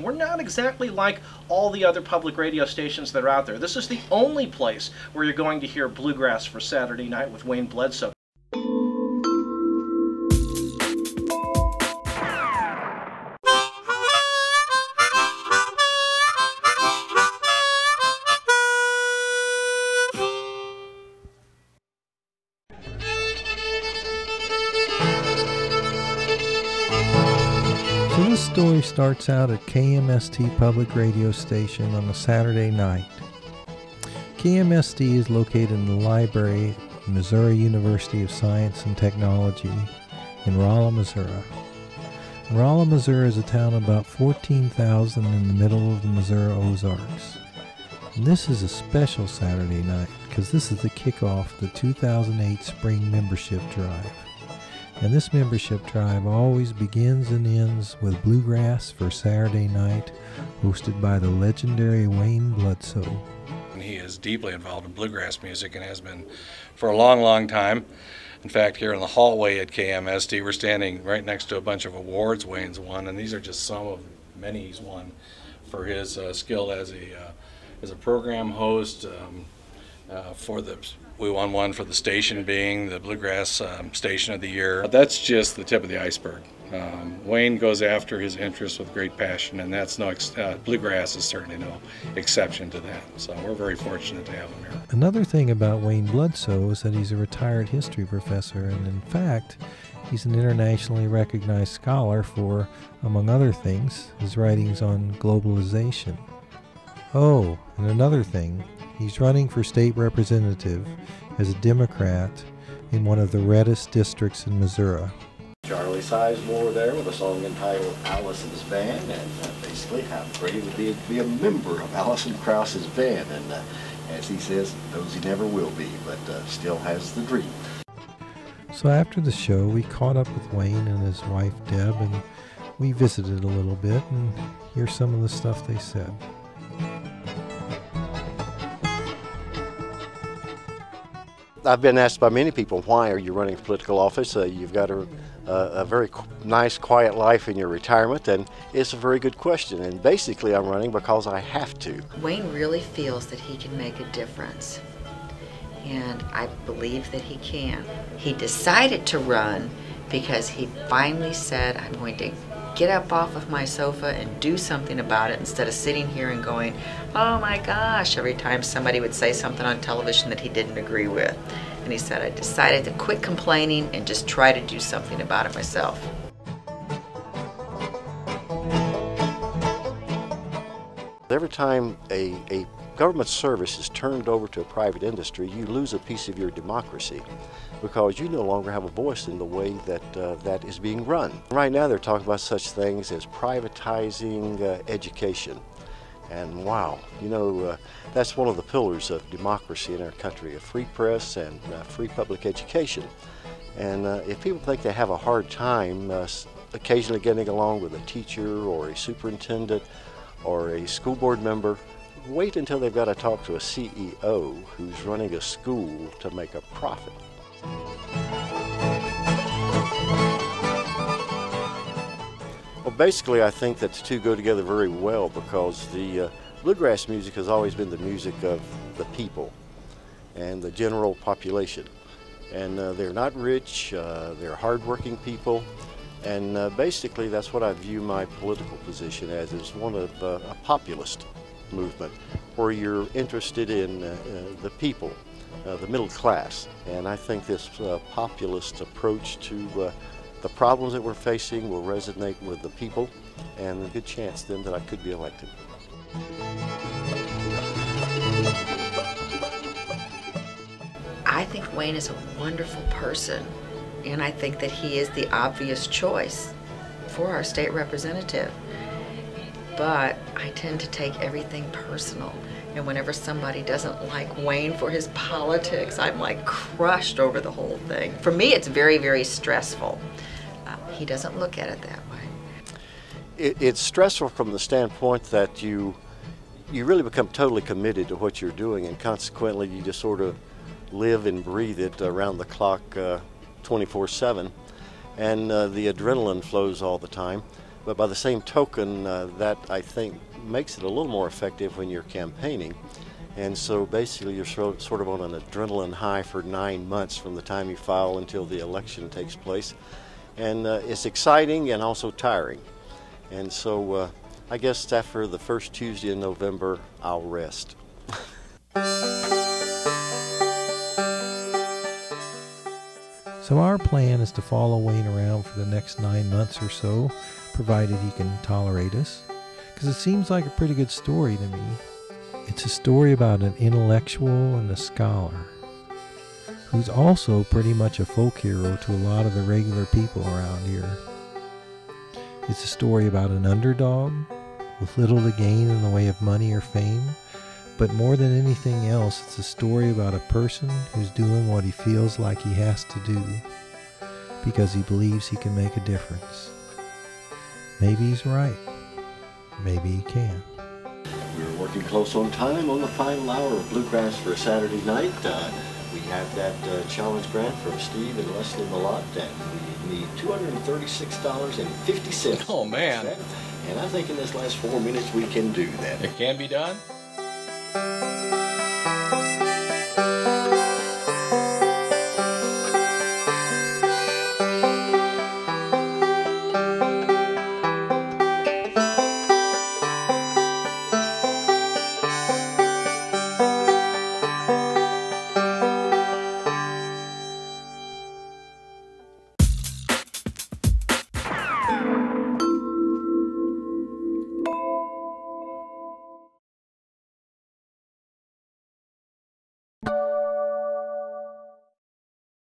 We're not exactly like all the other public radio stations that are out there. This is the only place where you're going to hear Bluegrass for Saturday Night with Wayne Bledsoe. So this story starts out at KMST public radio station on a Saturday night. KMST is located in the library of Missouri University of Science and Technology in Rolla, Missouri. Rolla, Missouri is a town about 14,000 in the middle of the Missouri Ozarks. And this is a special Saturday night because this is the kickoff of the 2008 Spring Membership Drive. And this membership drive always begins and ends with Bluegrass for Saturday Night, hosted by the legendary Wayne Bledsoe. He is deeply involved in bluegrass music and has been for a long, long time. In fact, here in the hallway at KMST, we're standing right next to a bunch of awards Wayne's won, and these are just some of many he's won for his skill as a program host. We won one for the station being the Bluegrass Station of the Year. That's just the tip of the iceberg. Wayne goes after his interests with great passion, and that's bluegrass is certainly no exception to that. So we're very fortunate to have him here. Another thing about Wayne Bledsoe is that he's a retired history professor, and in fact, he's an internationally recognized scholar for, among other things, his writings on globalization. Oh, and another thing, he's running for state representative as a Democrat in one of the reddest districts in Missouri. Charlie Sizemore there with a song entitled Allison's Band, and basically how great it would be to be a member of Alison Krause's band, and as he says, knows he never will be, but still has the dream. So after the show, we caught up with Wayne and his wife Deb, and we visited a little bit, and here's some of the stuff they said. I've been asked by many people, why are you running for political office? You've got a very nice, quiet life in your retirement, and it's a very good question. And basically, I'm running because I have to. Wayne really feels that he can make a difference, and I believe that he can. He decided to run because he finally said, I'm going to get up off of my sofa and do something about it instead of sitting here and going, oh my gosh, every time somebody would say something on television that he didn't agree with. And he said, I decided to quit complaining and just try to do something about it myself. Every time a government service is turned over to a private industry, you lose a piece of your democracy because you no longer have a voice in the way that that is being run. Right now they're talking about such things as privatizing education. And wow, you know, that's one of the pillars of democracy in our country, a free press and free public education. And if people think they have a hard time occasionally getting along with a teacher or a superintendent or a school board member, wait until they've got to talk to a CEO who's running a school to make a profit. Well, basically, I think that the two go together very well because the bluegrass music has always been the music of the people and the general population. And they're not rich, they're hardworking people, and basically that's what I view my political position as, is one of a populist movement where you're interested in the people, the middle class. And I think this populist approach to the problems that we're facing will resonate with the people, and a good chance then that I could be elected. I think Wayne is a wonderful person, and I think that he is the obvious choice for our state representative. But I tend to take everything personal, and whenever somebody doesn't like Wayne for his politics, I'm like crushed over the whole thing. For me, it's very, very stressful. He doesn't look at it that way. It's stressful from the standpoint that you really become totally committed to what you're doing, and consequently you just sort of live and breathe it around the clock 24/7, and the adrenaline flows all the time. But by the same token, that I think makes it a little more effective when you're campaigning. And so basically you're sort of on an adrenaline high for 9 months from the time you file until the election takes place. And it's exciting and also tiring. And so I guess after the first Tuesday in November, I'll rest. So our plan is to follow Wayne around for the next 9 months or so, provided he can tolerate us, because it seems like a pretty good story to me. It's a story about an intellectual and a scholar, who's also pretty much a folk hero to a lot of the regular people around here. It's a story about an underdog with little to gain in the way of money or fame, but more than anything else, it's a story about a person who's doing what he feels like he has to do because he believes he can make a difference. Maybe he's right. Maybe he can. We're working close on time on the final hour of Bluegrass for Saturday Night. We have that challenge grant from Steve and Leslie Malott, and we need $236.50. Oh, man. And I think in this last 4 minutes we can do that. It can be done?